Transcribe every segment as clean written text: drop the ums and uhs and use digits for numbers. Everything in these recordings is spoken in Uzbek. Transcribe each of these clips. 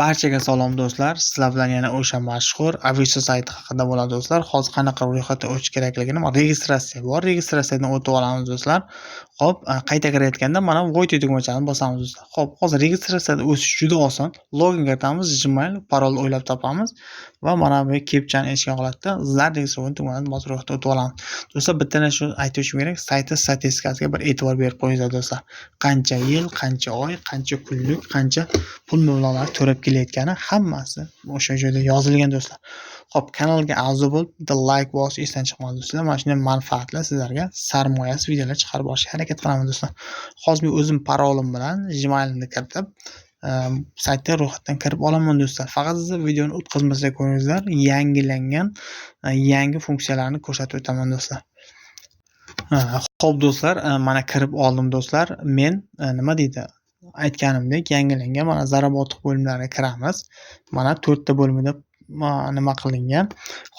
Barchaga salom do'stlar. Sizlar bilan yana o'sha mashhur Aviso sayti haqida bo'ladi do'stlar. Hozir qanaqa ro'yxatga o'tish kerakligini registratsiya bor. Registratsiyadan o'tib olamiz do'stlar. Xo'p, qayta kirayotganda mana void tugmachani bosamiz do'stlar. Xo'p, hozir registratsiyada o'tish juda oson. Loginga o'tamiz, Gmail, parolni o'ylab topamiz va mana bu kepchani eshikka qo'yadi. Sizlar registratsiya tugmasini bosib ro'yxatga o'tib olamiz. Do'stlar, bitta narsa aytib o'tishim kerak. Saytni statistikasiga bir e'tibor berib qo'yinglar do'stlar. Qancha yil, qancha oy, qancha kunlik, qancha pul mablag'lari to'lab kelayotgani hammasi o'sha joyda yozilgan do'stlar. Xo'p, kanalga a'zo bo'lib, bitta like bosish esdan chiqmadi do'stlar. Mana shunday manfaatli sizlarga sarmoyasiz videolar chiqarib olishga harakat qilaman do'stlar. Hozir men o'zim parolim bilan Gmail'imni kiritib, saytga ro'yxatdan kirib olaman do'stlar. Faqat siz videoni o'tkazmasak ko'ringizlar, yangilangan yangi funksiyalarni ko'rsatib o'taman do'stlar. Xo'p do'stlar, mana kirib oldim do'stlar. Men nima deydi? Aytganimdek yangilangan mana zarobotiq bo'limlariga kiramiz. Mana 4 ta bo'limda nima qilingan.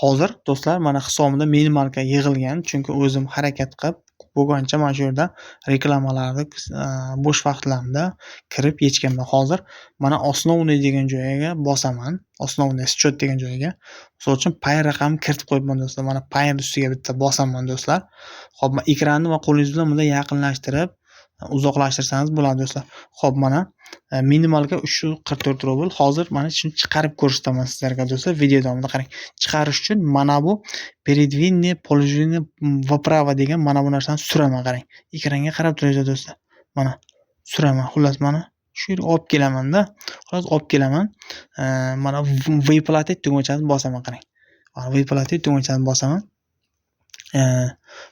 Hozir do'stlar mana hisobimda minimalka yig'ilgan, chunki o'zim harakat qilib bo'lgancha mana shu yerda reklamalarni bo'sh vaqtlarimda kirib yechganman. Hozir mana основной degan joyiga bosaman. Основной счет degan joyiga. Misol uchun pay raqamini kiritib qo'yibman do'stlar. Mana pay ustiga bitta bosaman do'stlar. Xo'p, ekranni va qo'lingiz bilan bunday yaqinlashtirib uzoqlashtirsangiz bo'ladi do'stlar. Xo'p, mana minimalga 344 rubl. Hozir mana shuni chiqarib ko'rsataman sizlarga do'stlar. Video davomida qarang. Chiqarish uchun mana bu передвинение положение вправо degan mana bu narsani suraman, qarang. Ekranga qarab turasiz do'stlar. Mana suraman. Xullas mana shu yerga olib kelaman-da. Xullas olib kelaman. Mana выплатить tugmachasini bosaman, qarang. Mana выплатить tugmachasini bosaman.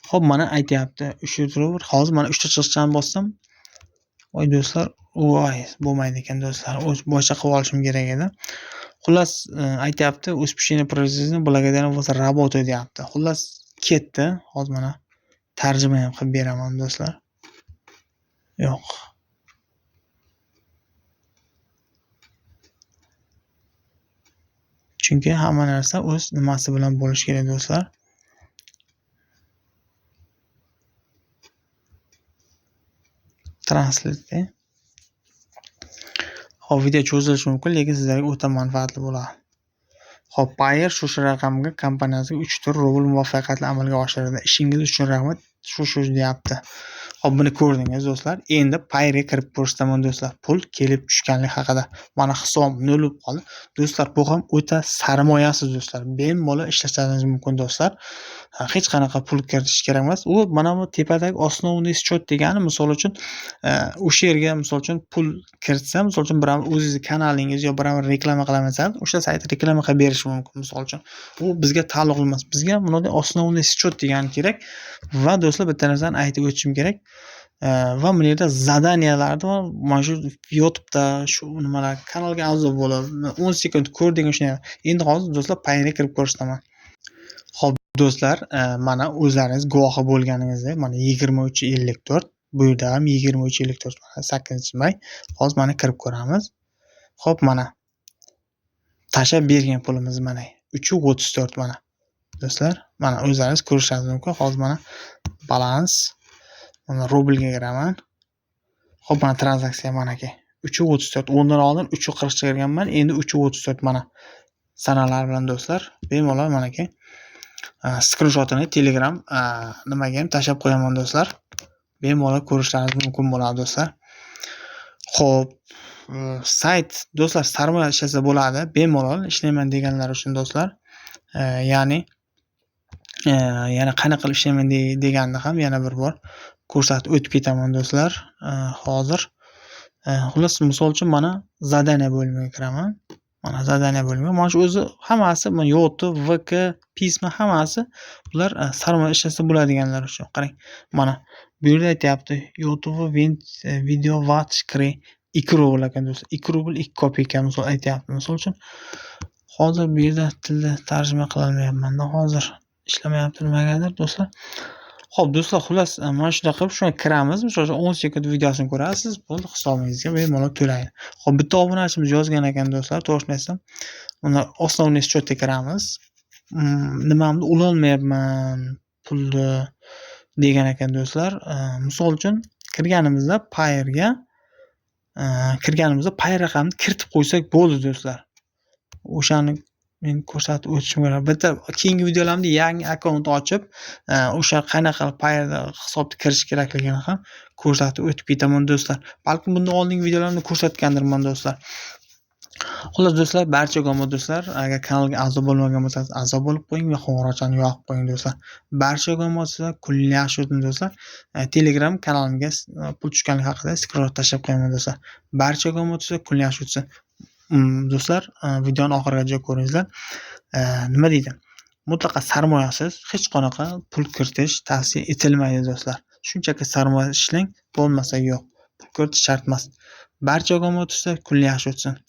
Xo'p, mana aytayapti 300 rubl. Hozir mana 3 ta chiqishni bossam, voy do'stlar, voy bo'lmaydi ekan do'stlar. Boshqa qilib olishim kerak edi. Xullas, aytayapti, uspешение произведения благодаря вас работе deyapti. Xullas, ketdi. Hozir mana tarjima ham qilib beraman do'stlar. Yo'q. Chunki hamma narsa o'z nimasi bilan bo'lishi kerak do'stlar. Translate. Xo'p, video cho'zilishi mumkin, lekin sizlarga o'ta manfaatli bo'ladi. Xo'p, Payer shu raqamga kompaniyasiga 3 rubl muvaffaqiyatli amalga oshirdi. Ishingiz uchun rahmat. Shu deyapti. Xo'p, buni ko'rdingiz do'stlar. Endi Payerga kirib ko'rsataman do'stlar. Pul kelib tushganlik haqida. Mana hisobim nol bo'lib qoldi. Do'stlar, bu ham o'ta sarmoyasiz do'stlar. Bemalol ishlashingiz mumkin do'stlar. Hech qanaqa pul kiritish kerak emas. U mana bu tepadagi основной счет degani, misol uchun o'sha yerga misol uchun pul kiritsa, misol uchun biror o'zingiz kanalingiz yo biror reklama qilamansangiz, o'sha sayt reklama qilib berishi mumkin. Misol uchun bu bizga taalluqli emas. Bizga bunday основной счет degani kerak. Va do'stlar, bitta narsani aytib o'tishim kerak. Va bu yerda zadaniyalarni va mana shu YouTube'da shu nimalar kanalga a'zo bo'lib 10 sekund ko'rdingiz shuni. Endi hozir do'stlar Payerga kirib ko'rsataman. Xo'p do'stlar, mana o'zlaringiz guvohi bo'lganingizdek, mana 23.54. Bu yerda ham 23.54, mana 8-may. Hozir mana kirib ko'ramiz. Xo'p, mana tashab bergan pulimiz mana 3.34 mana. Do'stlar, mana o'zlaringiz ko'rishingiz mumkin. Hozir mana balans, mana rublga kiraman. Xo'p, mana tranzaksiya mana aka 3.34. Undan oldin 3.40 chiqarganman, endi 3.34 mana sanalar bilan do'stlar. Bemalol mana aka screenshotini Telegram nimaga ham tashab qo'yaman do'stlar. Bemalol ko'rishlaringiz mumkin bo'ladi do'stlar. Xo'p, sayt do'stlar sarmoya ishlasa bo'ladi. Bemalol ishlayman deganlar uchun do'stlar. Ya'ni yana qanaqa qilib ishlayman deganda ham yana bir bor ko'rsatib o'tib ketaman do'stlar. Hozir xullas, misol uchun mana zadaniya bo'limiga kiraman. Mana zadaniya bo'limi. Mana shu o'zi hammasi YouTube, VK, pisma hammasi bular sarmoya ishlasa bo'ladiganlar uchun. Qarang. Mana bu yerda aytayapti, YouTube video watch kre 2 rubl ekan do'stlar. 2 rubl 2 kopeyka misol aytayapti. Misol uchun hozir bu yerda tilni tarjima qila olmayapman-da. Hozir ishlamayapti nimagadir do'stlar. Xo'p do'stlar, xullas mana shunday qilib shunga kiramiz. Misol uchun 10 sekund videosini ko'rasiz, bo'ldi, hisobingizga bemalol to'laydi. Xo'p, bitta obunachimiz yozgan ekan do'stlar, to'g'risini aytsam, uni основной счетga kiramiz. Nimamni ulolmayapman pulni degan ekan do'stlar. Misol uchun kirganimizda Payerga kirganimizda pay raqamni kiritib qo'ysak bo'ldi do'stlar. O'shani men ko'rsatib o'tishim kerak. Bitta keyingi videolarimda yangi akkaunt ochib, o'sha qanaqa payda hisobni kirish kerakligini ham ko'rsatib o'tib ketaman do'stlar. Balkim bundan oldingi videolarimda ko'rsatgandirman do'stlar. Xullas do'stlar, barchaga omad do'stlar. Agar kanalga a'zo bo'lmagan bo'lsangiz, a'zo bo'lib qo'ying va qo'ng'iroqchani yoqib qo'ying do'stlar. Barchaga omad do'stlar. Kunlar yaxshi o'tsin do'stlar. Telegram kanalimga pul tushganligi haqida scroll tashlab qo'yaman do'stlar. Barchaga omad do'stlar. Kunlar yaxshi o'tsin. Do'stlar, videoni oxirigacha ko'ringizlar. Nima deydi? Mutlaqo sarmoyasiz hech qanaqa pul kiritish tavsiya etilmaydi do'stlar. Shunchaki sarmoya ishlang, bo'lmasa yo'q. Pul kiritish shart emas. Barchaga omad do'stlar. Kunlar yaxshi o'tsin.